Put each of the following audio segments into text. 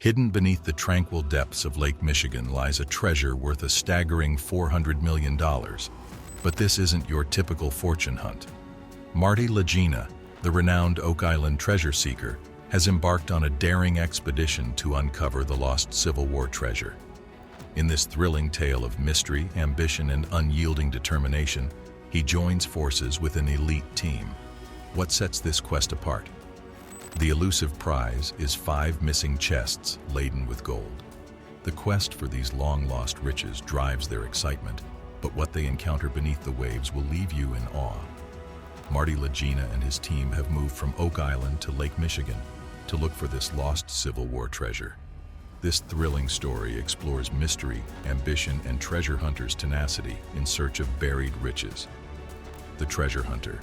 Hidden beneath the tranquil depths of Lake Michigan lies a treasure worth a staggering $400 million. But this isn't your typical fortune hunt. Marty Lagina, the renowned Oak Island treasure seeker, has embarked on a daring expedition to uncover the lost Civil War treasure. In this thrilling tale of mystery, ambition, and unyielding determination, he joins forces with an elite team. What sets this quest apart? The elusive prize is 5 missing chests laden with gold. The quest for these long-lost riches drives their excitement, but what they encounter beneath the waves will leave you in awe. Marty Lagina and his team have moved from Oak Island to Lake Michigan to look for this lost Civil War treasure. This thrilling story explores mystery, ambition, and treasure hunters' tenacity in search of buried riches. The Treasure Hunter.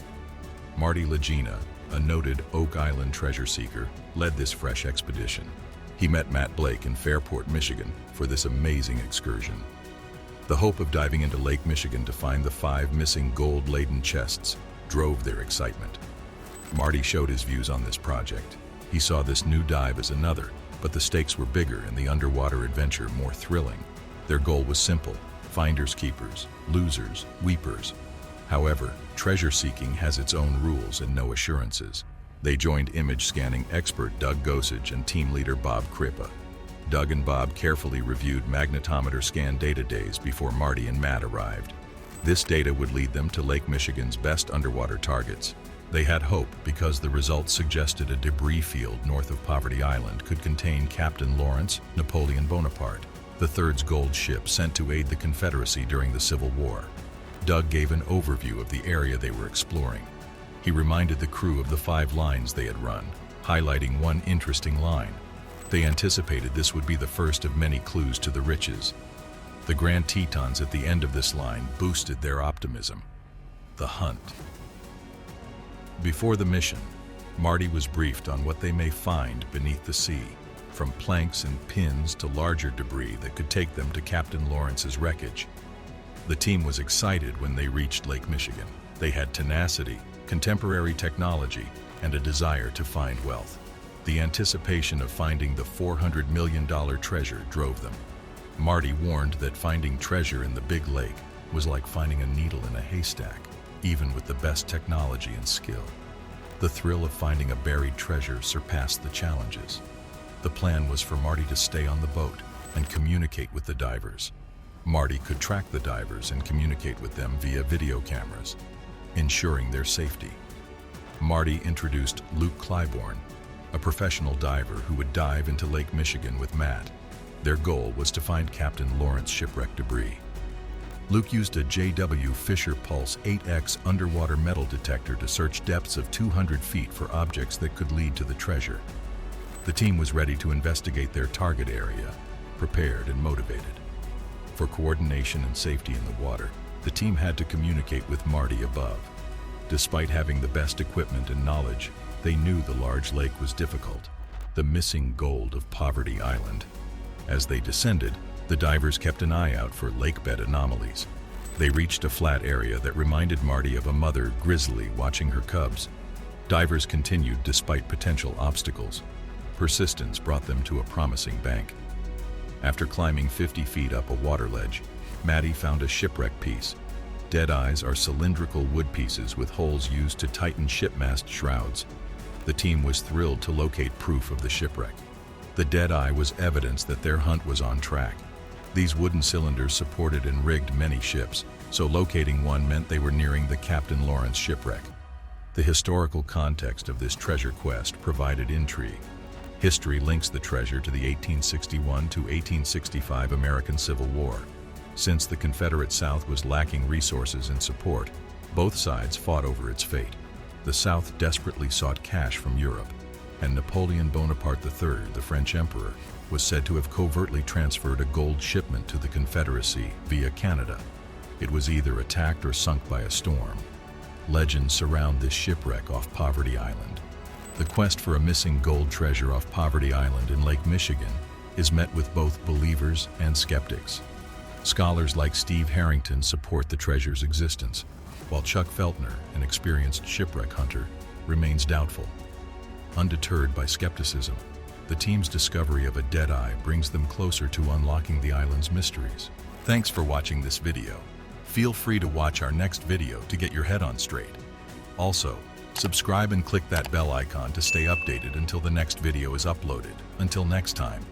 Marty Lagina, a noted Oak Island treasure seeker, led this fresh expedition. He met Matt Blake in Fairport, Michigan, for this amazing excursion. The hope of diving into Lake Michigan to find the 5 missing gold-laden chests drove their excitement. Marty showed his views on this project. He saw this new dive as another, but the stakes were bigger and the underwater adventure more thrilling. Their goal was simple: finders keepers, losers weepers. However, treasure seeking has its own rules and no assurances. They joined image scanning expert Doug Gosage and team leader Bob Crippa. Doug and Bob carefully reviewed magnetometer scan data days before Marty and Matt arrived. This data would lead them to Lake Michigan's best underwater targets. They had hope because the results suggested a debris field north of Poverty Island could contain Captain Lawrence Napoleon Bonaparte, the Third's gold ship sent to aid the Confederacy during the Civil War. Doug gave an overview of the area they were exploring. He reminded the crew of the 5 lines they had run, highlighting one interesting line. They anticipated this would be the first of many clues to the riches. The Grand Tetons at the end of this line boosted their optimism. The hunt. Before the mission, Marty was briefed on what they may find beneath the sea, from planks and pins to larger debris that could take them to Captain Lawrence's wreckage. The team was excited when they reached Lake Michigan. They had tenacity, contemporary technology, and a desire to find wealth. The anticipation of finding the $400 million treasure drove them. Marty warned that finding treasure in the big lake was like finding a needle in a haystack, even with the best technology and skill. The thrill of finding a buried treasure surpassed the challenges. The plan was for Marty to stay on the boat and communicate with the divers. Marty could track the divers and communicate with them via video cameras, ensuring their safety. Marty introduced Luke Clybourne, a professional diver who would dive into Lake Michigan with Matt. Their goal was to find Captain Lawrence shipwreck debris. Luke used a J.W. Fisher Pulse 8X underwater metal detector to search depths of 200 feet for objects that could lead to the treasure. The team was ready to investigate their target area, prepared and motivated. For coordination and safety in the water, the team had to communicate with Marty above. Despite having the best equipment and knowledge, they knew the large lake was difficult, the missing gold of Poverty Island. As they descended, the divers kept an eye out for lakebed anomalies. They reached a flat area that reminded Marty of a mother grizzly watching her cubs. Divers continued despite potential obstacles. Persistence brought them to a promising bank. After climbing 50 feet up a water ledge, Matty found a shipwreck piece. Deadeyes are cylindrical wood pieces with holes used to tighten shipmast shrouds. The team was thrilled to locate proof of the shipwreck. The deadeye was evidence that their hunt was on track. These wooden cylinders supported and rigged many ships, so locating one meant they were nearing the Captain Lawrence shipwreck. The historical context of this treasure quest provided intrigue. History links the treasure to the 1861 to 1865 American Civil War. Since the Confederate South was lacking resources and support, both sides fought over its fate. The South desperately sought cash from Europe, and Napoleon Bonaparte III, the French emperor, was said to have covertly transferred a gold shipment to the Confederacy via Canada. It was either attacked or sunk by a storm. Legends surround this shipwreck off Poverty Island. The quest for a missing gold treasure off Poverty Island in Lake Michigan is met with both believers and skeptics. Scholars like Steve Harrington support the treasure's existence, while Chuck Feltner, an experienced shipwreck hunter, remains doubtful. Undeterred by skepticism, the team's discovery of a dead-eye brings them closer to unlocking the island's mysteries. Thanks for watching this video. Feel free to watch our next video to get your head on straight. Also, subscribe and click that bell icon to stay updated until the next video is uploaded. Until next time.